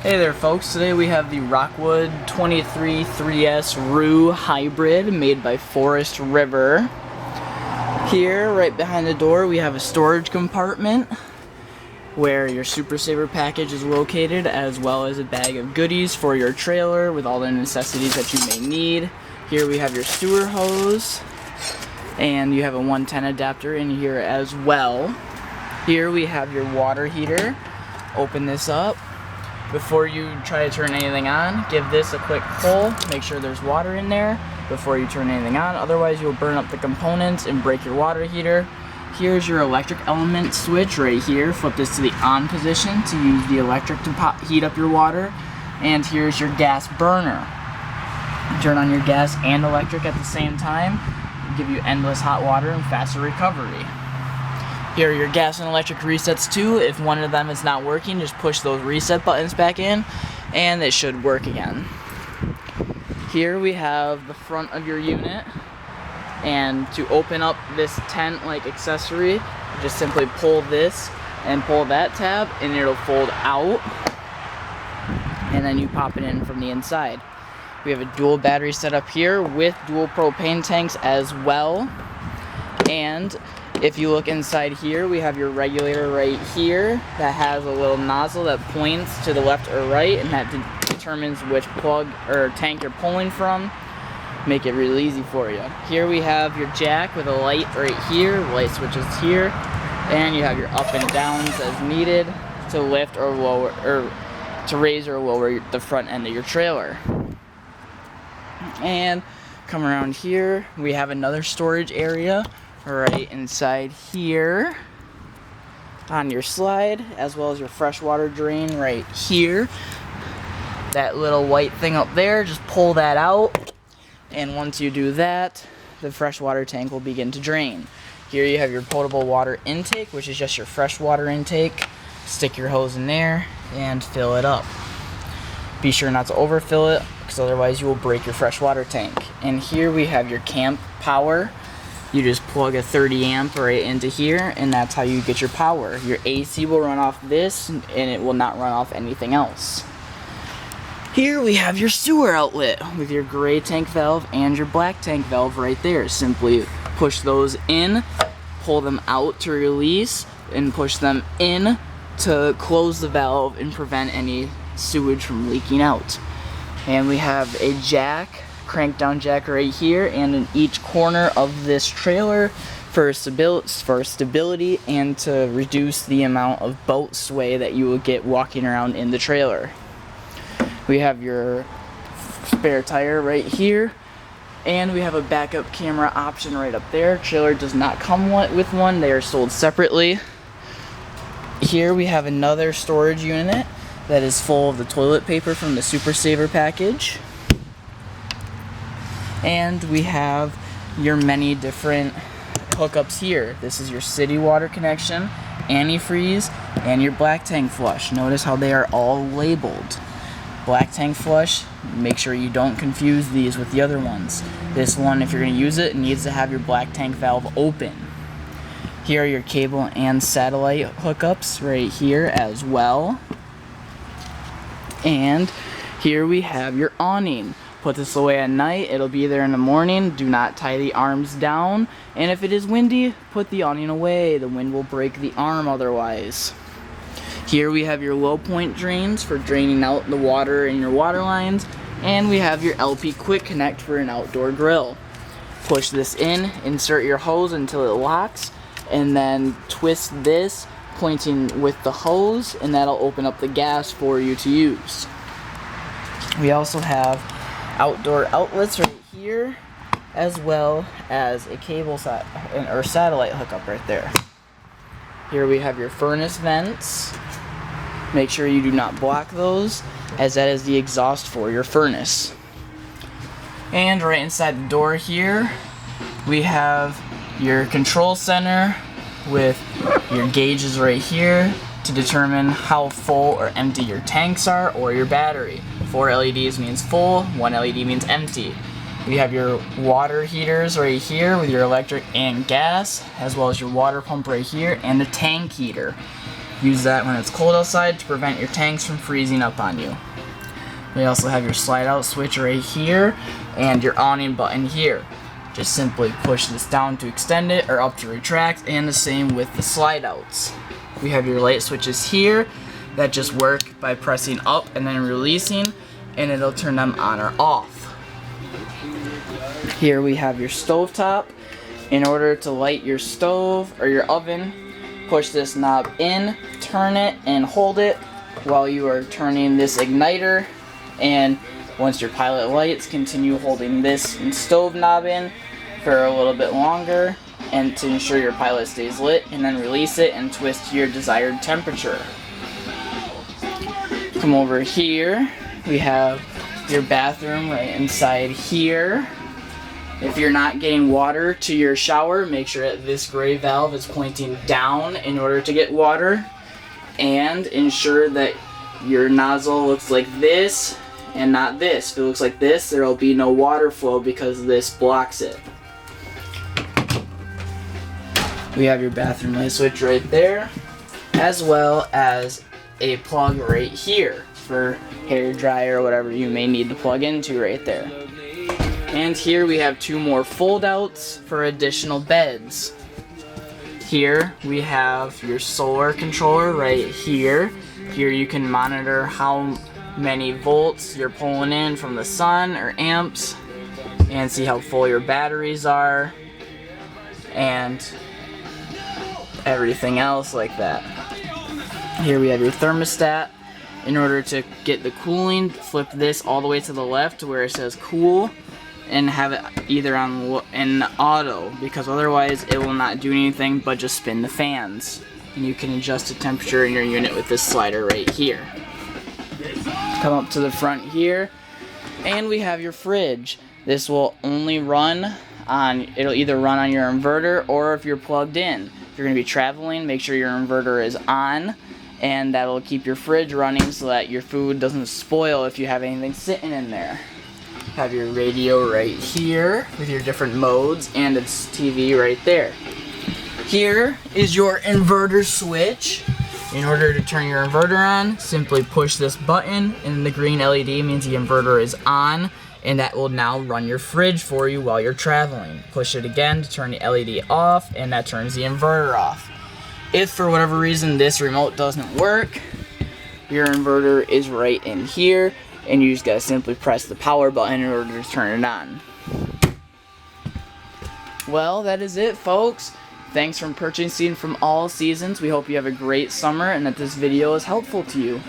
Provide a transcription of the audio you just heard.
Hey there folks, today we have the Rockwood 23 3S Rue Hybrid made by Forest River. Here, right behind the door, we have a storage compartment where your Super Saver package is located, as well as a bag of goodies for your trailer with all the necessities that you may need. Here we have your sewer hose, and you have a 110 adapter in here as well. Here we have your water heater. Open this up. Before you try to turn anything on, give this a quick pull. Make sure there's water in there before you turn anything on. Otherwise, you'll burn up the components and break your water heater. Here's your electric element switch right here. Flip this to the on position to use the electric to heat up your water. And here's your gas burner. Turn on your gas and electric at the same time. It'll give you endless hot water and faster recovery. Here are your gas and electric resets too. If one of them is not working, just push those reset buttons back in and it should work again. Here we have the front of your unit, and to open up this tent-like accessory, just simply pull this and pull that tab and it'll fold out, and then you pop it in from the inside. We have a dual battery setup here with dual propane tanks as well. And if you look inside here, we have your regulator right here that has a little nozzle that points to the left or right, and that determines which plug or tank you're pulling from. Make it really easy for you. Here we have your jack with a light right here, light switches here, and you have your up and downs as needed to lift or lower, or to raise or lower the front end of your trailer. And come around here, we have another storage area right inside here on your slide, as well as your freshwater drain right here. That little white thing up there, just pull that out, and once you do that, the freshwater tank will begin to drain. Here you have your potable water intake, which is just your freshwater intake. Stick your hose in there and fill it up. Be sure not to overfill it, because otherwise you will break your freshwater tank. And here we have your camp power. You just plug a 30 amp right into here, and that's how you get your power. Your AC will run off this, and it will not run off anything else. Here we have your sewer outlet with your gray tank valve and your black tank valve right there. Simply push those in, pull them out to release, and push them in to close the valve and prevent any sewage from leaking out. And we have a jack, crank down jack right here, and in each corner of this trailer for stability and to reduce the amount of boat sway that you will get walking around in the trailer. We have your spare tire right here, and we have a backup camera option right up there. Trailer does not come with one, they are sold separately. Here we have another storage unit that is full of the toilet paper from the Super Saver package. And we have your many different hookups here. This is your city water connection, antifreeze, and your black tank flush. Notice how they are all labeled. Black tank flush, make sure you don't confuse these with the other ones. This one, if you're going to use it, needs to have your black tank valve open. Here are your cable and satellite hookups right here as well. And here we have your awning. Put this away at night, it'll be there in the morning. Do not tie the arms down, and if it is windy, put the awning away. The wind will break the arm otherwise. Here we have your low point drains for draining out the water in your water lines, and we have your LP quick connect for an outdoor grill. Push this in, insert your hose until it locks, and then twist this pointing with the hose, and that'll open up the gas for you to use. We also have outdoor outlets right here, as well as a cable or satellite hookup right there. Here we have your furnace vents. Make sure you do not block those, as that is the exhaust for your furnace. And right inside the door here, we have your control center with your gauges right here to determine how full or empty your tanks are or your battery. 4 LEDs means full, 1 LED means empty. We have your water heaters right here with your electric and gas, as well as your water pump right here, and a tank heater. Use that when it's cold outside to prevent your tanks from freezing up on you. We also have your slide out switch right here and your awning button here. Just simply push this down to extend it or up to retract, and the same with the slide outs. We have your light switches here that just work by pressing up and then releasing, and it'll turn them on or off. Here we have your stove top. In order to light your stove or your oven, push this knob in, turn it, and hold it while you are turning this igniter. And once your pilot lights, continue holding this stove knob in for a little bit longer and to ensure your pilot stays lit, and then release it and twist to your desired temperature. Come over here, we have your bathroom right inside here. If you're not getting water to your shower, make sure that this gray valve is pointing down in order to get water, and ensure that your nozzle looks like this and not this. If it looks like this, there will be no water flow because this blocks it. We have your bathroom light switch right there, as well as a plug right here for hair dryer or whatever you may need to plug into right there. And here we have two more fold outs for additional beds. Here we have your solar controller right here. Here you can monitor how many volts you're pulling in from the sun or amps, and see how full your batteries are and everything else like that. Here we have your thermostat. In order to get the cooling, flip this all the way to the left to where it says cool, and have it either on in auto, because otherwise it will not do anything but just spin the fans. And you can adjust the temperature in your unit with this slider right here. Come up to the front here, and we have your fridge. This will only run on, it'll either run on your inverter or if you're plugged in. If you're going to be traveling, make sure your inverter is on, and that'll keep your fridge running so that your food doesn't spoil if you have anything sitting in there. Have your radio right here with your different modes, and its TV right there. Here is your inverter switch. In order to turn your inverter on, simply push this button, and the green LED means the inverter is on, and that will now run your fridge for you while you're traveling. Push it again to turn the LED off, and that turns the inverter off. If for whatever reason this remote doesn't work, your inverter is right in here, and you just gotta simply press the power button in order to turn it on. Well, that is it, folks. Thanks for purchasing from All Seasons. We hope you have a great summer and that this video is helpful to you.